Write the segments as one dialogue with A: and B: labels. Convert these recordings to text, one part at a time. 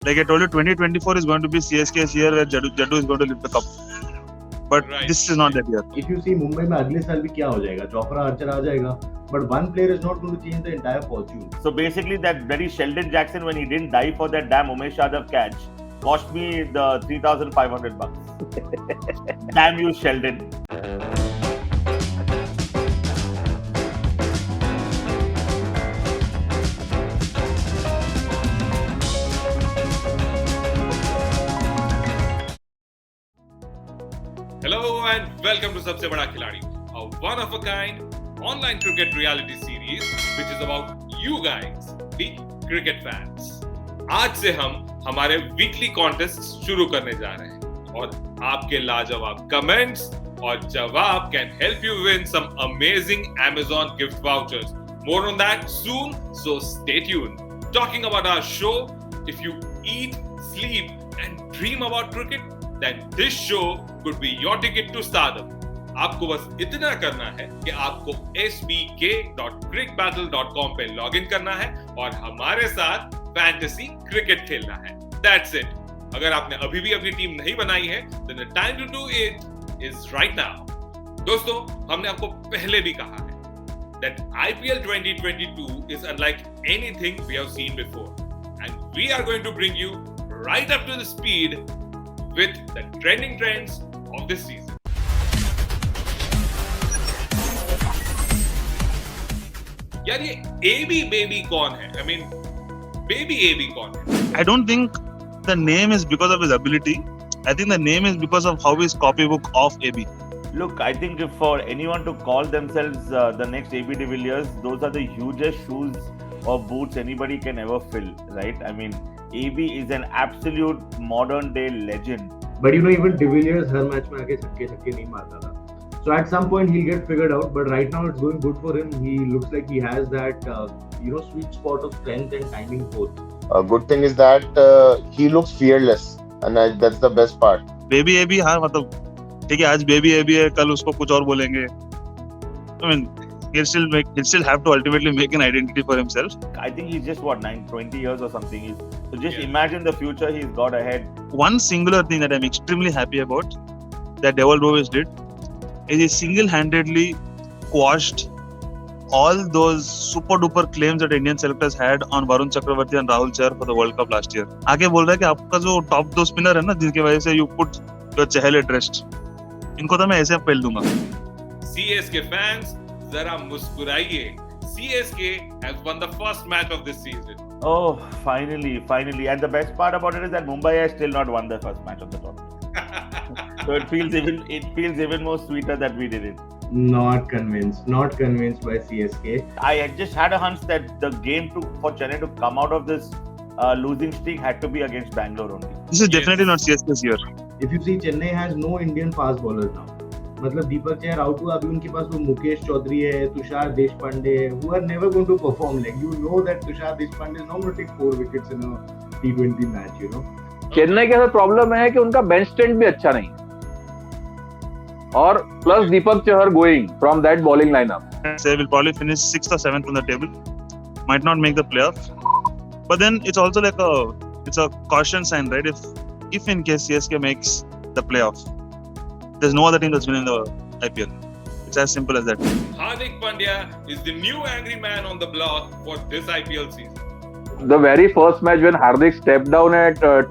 A: Like I told you, 2024 is going to be CSK's year where Jaddu is going to lift the cup. But this is not that year.
B: If you see Mumbai में अगले साल भी क्या हो जाएगा? Chopra Archer आ जाएगा. But one player is not going to change the entire fortune.
C: So basically, that very Sheldon Jackson, when he didn't dive for that damn Umesh Yadav catch, cost me the $3,500. Damn you, Sheldon.
D: Hello and welcome to Sabse Bada Khiladi, a one-of-a-kind online cricket reality series which is about you guys, the cricket fans. आज से हम हमारे weekly contest शुरू करने जा रहे हैं और आपके लाजवाब कमेंट्स और जवाब can help you win some amazing Amazon gift vouchers. More on that soon, so stay tuned. Talking about our show, if you eat, sleep and dream about cricket, then this show could be your ticket to stardom. आपको बस इतना करना है कि आपको sbk.crickbattle.com पे login करना है और हमारे साथ फैंटेसी क्रिकेट खेलना है. That's it. अगर आपने अभी भी अपनी टीम नहीं बनाई है, then the time to do it is right now. दोस्तों, हमने आपको पहले भी कहा है that IPL 2022 is unlike anything we have seen before, and we are going to bring you right up to the speed with the trending trends of this season. यार ये AB baby कौन है? I mean, baby AB कौन है?
A: I don't think the name is because of his ability. I think the name is because of how his copybook of AB.
C: Look, I think if for anyone to call themselves the next AB de Villiers, those are the hugest shoes or boots anybody can ever fill, right? I mean, AB is an absolute modern day legend.
B: But you know, even De Villiers her match में आके छक्के नहीं मारता था. So at some point he'll get figured out. But right now it's going good for him. He looks like he has that sweet spot of strength and timing both.
E: A good thing is that he looks fearless, and that's the best part.
A: Baby AB, हाँ मतलब ठीक है, आज baby AB है, कल उसको कुछ और बोलेंगे. I mean, he'll still have to ultimately make an identity for himself.
C: I think he's just 20 years or something. So just imagine the future he's got ahead.
A: One singular thing that I'm extremely happy about that Dewald Brevis did is he single-handedly quashed all those super duper claims that Indian selectors had on Varun Chakravarti and Rahul Chahar for the World Cup last year. आगे बोल रहा है कि आपका जो top दो spinner है ना, जिनकी वजह से you put your Chahal at rest, इनको तो मैं ऐसे पेल दूंगा.
D: CSK fans, जरा मुस्कुराइए. CSK has won the first match of this season.
C: Oh, finally. And the best part about it is that Mumbai has still not won the first match of the tournament. So it feels even more sweeter that we did it.
B: Not convinced by CSK.
C: I had just had a hunch that the game for Chennai to come out of this losing streak had to be against Bangalore only.
A: This is definitely not CSK's year.
B: If you see, Chennai has no Indian fast bowlers now. मतलब Deepak Chahar out हुआ, अभी उनके पास वो मुकेश चौधरी है, तुषार देशपांडे है, who are never going to perform. Like you know that Tushar Deshpande is not going to take 4 wickets in a T20 match, you know.
F: Chennai के साथ problem है कि उनका बेंच स्ट्रेंथ भी अच्छा नहीं और plus Deepak Chahar going from that bowling lineup.
A: They will probably finish 6th or 7th on the table. Might not make the playoff. But then it's also like it's a caution sign, right? If in case CSK makes the playoff, there's no other team that's winning the IPL. It's as simple as that.
D: Hardik Pandya is the new angry man on the block for this IPL season.
F: The very first match when Hardik stepped down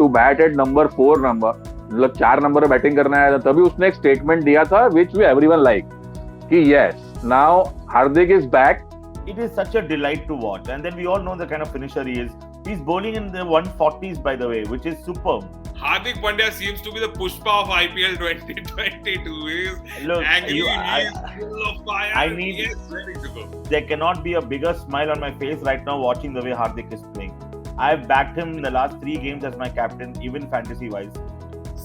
F: to bat at number 4 मतलब 4 number पे batting करना है, तभी उसने एक statement दिया था which we everyone like कि yes, now Hardik is back.
C: It is such a delight to watch, and then we all know the kind of finisher he is. He's bowling in the 140s, by the way, which is superb.
D: Hardik Pandya seems to be the Pushpa of IPL 2022. He's angry, he's full of fire. He is ready to go.
C: There cannot be a bigger smile on my face right now watching the way Hardik is playing. I've backed him in the last 3 games as my captain, even fantasy-wise.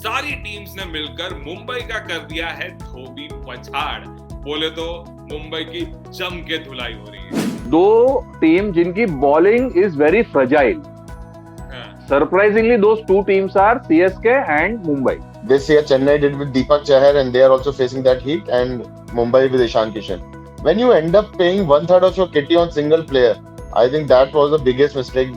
D: सारी teams ने मिलकर मुंबई का कर दिया है धोबी पछाड़. बोले तो मुंबई की जम के धुलाई हो रही है.
F: 2 टीम जिनकी bowling is very fragile. Surprisingly, those 2 teams are CSK and Mumbai.
E: This year Chennai did with Deepak Chahar, and they are also facing that heat, and Mumbai with Ishan Kishan. When you end up paying 1/3 of your kitty on single player, I think that was the biggest mistake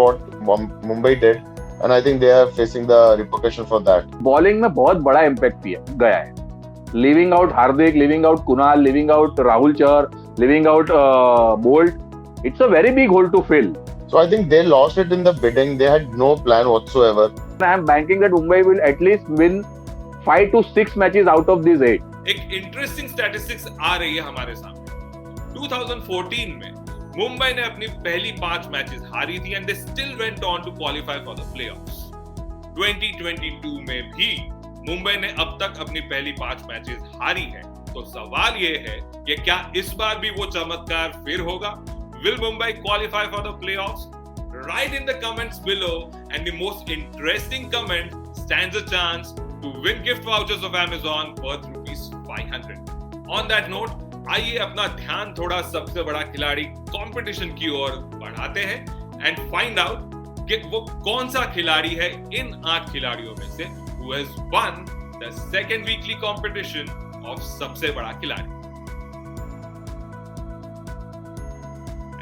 E: what Mumbai did. and I think they are facing the repercussion for that.
F: Bowling में बहुत बड़ा impact गया है. Leaving out Hardik, leaving out Kunal, leaving out Rahul Chahar, leaving out Bolt. It's a very big hole to fill.
E: So I think they lost it in the bidding. They had no plan whatsoever.
F: I am banking that Mumbai will at least win 5 to 6 matches out of these 8.
D: एक interesting statistics आ रही है हमारे सामने. 2014 में मुंबई ने अपनी पहली 5 matches हारी थी and they still went on to qualify for the playoffs. 2022 में भी मुंबई ने अब तक अपनी पहली 5 मैचेस हारी है. तो सवाल ये है कि क्या इस बार भी वो चमत्कार फिर होगा? Will Mumbai qualify for the playoffs? Write in the comments below, and the most interesting comment stands a chance to win gift vouchers of Amazon worth ₹500. On that note, आइए अपना ध्यान थोड़ा सबसे बड़ा खिलाड़ी कंपटीशन की ओर बढ़ाते हैं एंड फाइंड आउट कि वो कौन सा खिलाड़ी है इन 8 खिलाड़ियों में से who has won the second weekly competition of सबसे बड़ा खिलाड़ी.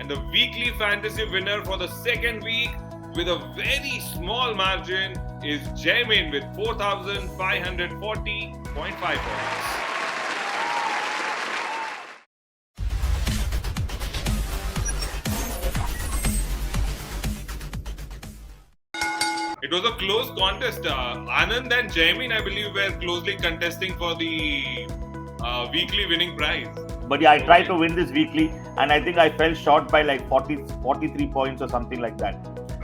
D: And the weekly fantasy winner for the second week with a very small margin is Jaimin with 4,540.5 points. It was a close contest. Anand and Jaimin, I believe, were closely contesting for the weekly winning prize.
C: But yeah, I tried to win this weekly, and I think I fell short by like 43 points or something like that.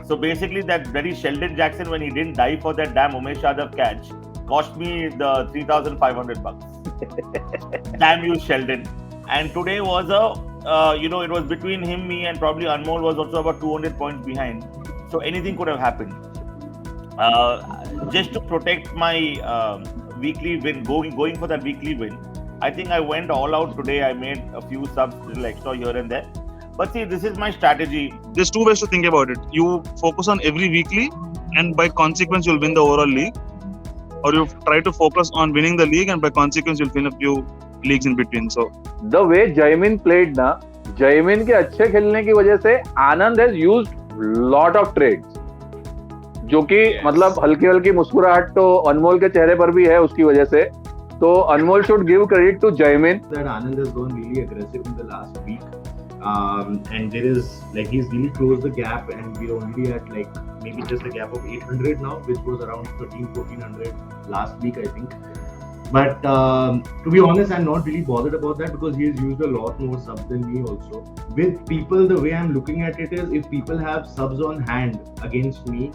C: So basically, that very Sheldon Jackson, when he didn't dive for that damn Umesh Yadav catch, cost me the $3,500. Damn you, Sheldon. And today was it was between him, me, and probably Anmol was also about 200 points behind. So anything could have happened. Just to protect my weekly win, going for that weekly win, I think I went all out today. I made a few subs, little extra here and there. But see, this is my strategy.
A: There's 2 ways to think about it. You focus on every weekly, and by consequence, you'll win the overall league. Or you try to focus on winning the league, and by consequence, you'll win a few leagues in between. So
F: the way Jaimin played na, Jaimin के अच्छे खेलने की वजह से Anand has used lot of trades. जो कि मतलब हल्की हल्की मुस्कुराहट तो अनमोल के चेहरे पर भी है उसकी वजह से. तो अनमोल should give credit to Jaimin.
B: That Anand has gone really aggressive in the last week, and there is like he's really closed the gap, and we're already at like maybe just a gap of 800 now, which was around 1400 last week, I think. But to be honest, I'm not really bothered about that because he has used a lot more subs than me also. With people, the way I'm looking at it is, if people have subs on hand against me,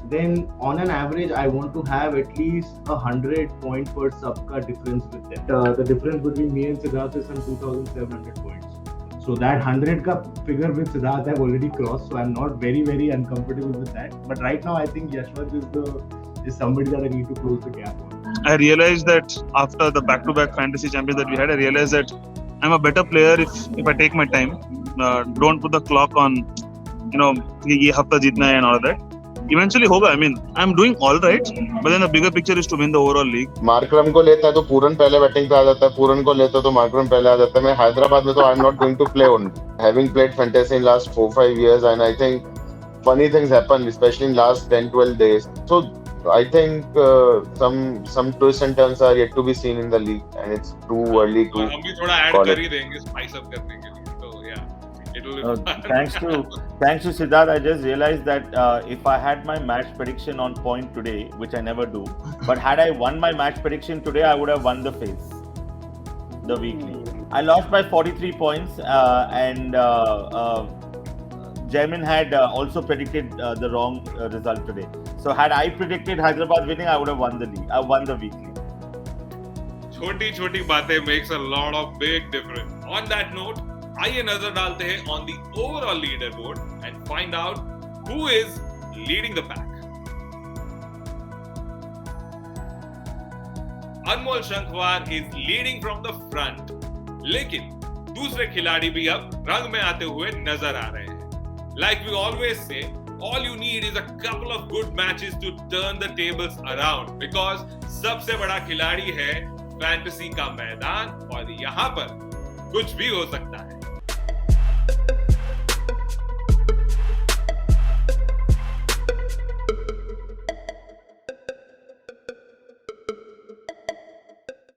B: then on an average I want to have at least 100 point per sub ka difference with them. The difference between me and Siddharth is some 2,700 points. So that 100 ka figure with Siddharth I've already crossed, so I'm not very uncomfortable with that. But right now I think Yaswant is somebody that I need to close the gap on.
A: I realized that after the back-to-back fantasy champions that we had, I realized that I'm a better player if I take my time. Don't put the clock on, ye hafta jeetna hai and all of that. Eventually होगा. I mean, I'm doing all right, but then the bigger picture is to win the overall league.
E: Markram को लेता है तो पूरन पहले batting पे आ जाता है, पूरन को लेता है तो मार्करम पहले आ जाता है. मैं हैदराबाद में तो I'm not going to play only. Having played fantasy in last 4-5 years, and I think funny things happen, especially in last 10-12 days. So I think some twists and turns are yet to be seen in the league, and it's too early to.
D: हम भी थोड़ा add कर ही देंगे spice up करने के लिए. तो yeah, it will.
C: Thanks to Siddharth, I just realized that if I had my match prediction on point today, which I never do, but had I won my match prediction today, I would have won the phase, the weekly. I lost by 43 points, and Jaimin had also predicted the wrong result today. So had I predicted Hyderabad winning, I would have won the league. I won the weekly.
D: छोटी बातें makes a lot of big difference. On that note, आइए नजर डालते हैं on the overall leaderboard and find out who is leading the pack. Anmol Shankhwar is leading from the front, लेकिन दूसरे खिलाड़ी भी अब रंग में आते हुए नजर आ रहे हैं. Like we always say, all you need is a couple of good matches to turn the tables around, because सबसे बड़ा खिलाड़ी है फैंटेसी का मैदान और यहाँ पर कुछ भी हो सकता है.